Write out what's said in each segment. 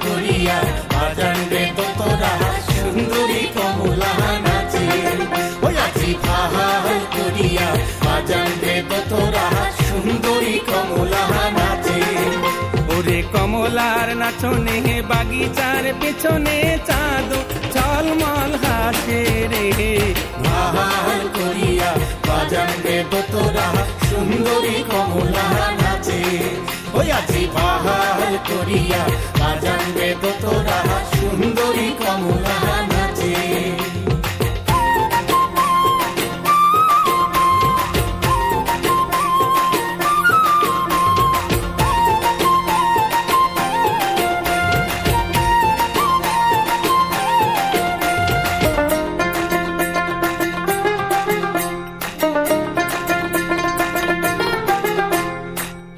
করিয়া বাজান রে তোরা সুন্দরী কমলা নাচে, ওই আজি ভাহাল করিয়া বাজান রে তোরা সুন্দরী কমলা নাচে। ওরে কমলার নাচনে বাগিচার পেছনে চাঁদ ঝলমল হাসে রে, ভাহাল করিয়া বাজান রে তোরা সুন্দরী কমলা নাচে, ওই আজি ভাহাল করিয়া বাজান রে তোরা সুন্দরী কমলা নাচে।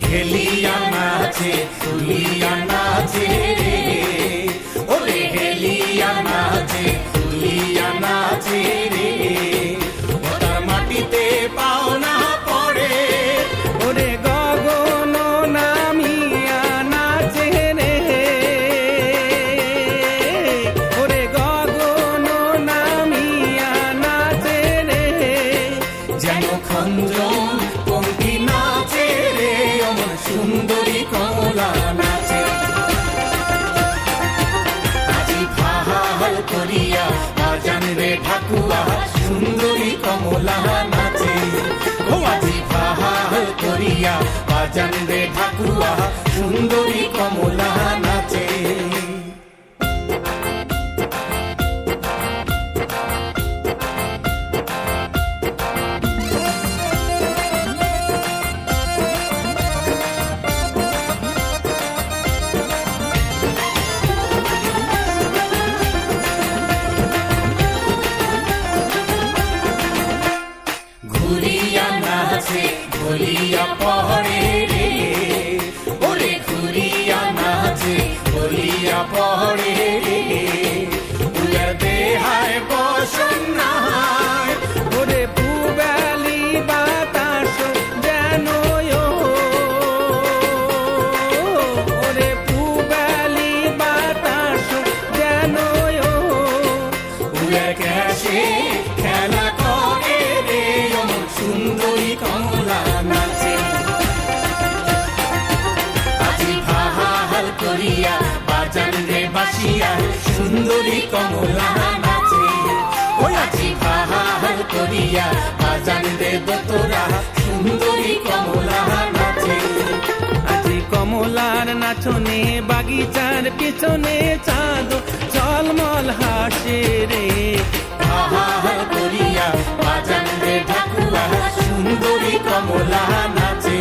হেলিয়া নাচে তুলিয়া নাচে রে, ওরে হেলিয়া নাচে তুলিয়া নাচে রে, ওটার মাটিতে পাও না পড়ে, ওরে গগন নামিয়া নাচে রে, ওরে গগন নামিয়া নাচে রে, যেন খঞ্জন পঙ্কি নাচে রে, অমন সুন্দরী কমলা নাচে। আজি ভাহাল করিয়া বাজান রে ঠাকুয়া সুন্দরী কমলা নাচে, ও আজি ভাহাল করিয়া বাজান রে ঠাকুয়া সুন্দরী কমলা নাচে। ঘুরিয়া নাচে ঘুরিয়া পহরে রে, ওরে ঘুরিয়া নাচে ঘুরিয়া পহরে রে, উয়ার দেহায় বসন্নায়, ওরে পুবালি বাতাস যেন ওরে পুবালি বাতাস যেন উয়ার ক্যাশে খেলা করে রে, অমন সুন্দরী কমলা নাচে। আজি ভাহাল করিয়া বাজান রে বাসিয়া সুন্দরী কমলা নাচে, ওই আজি ভাহাল করিয়া বাজান রে তোরা সুন্দরী কমলা নাচে। আজি কমলার নাচনে বাগিচার পেছনে চাঁদ ঝলমল হাসে রে, ভাহাল করিয়া বাজান রে ঠাকুয়া সুন্দরী কমলা নাচে।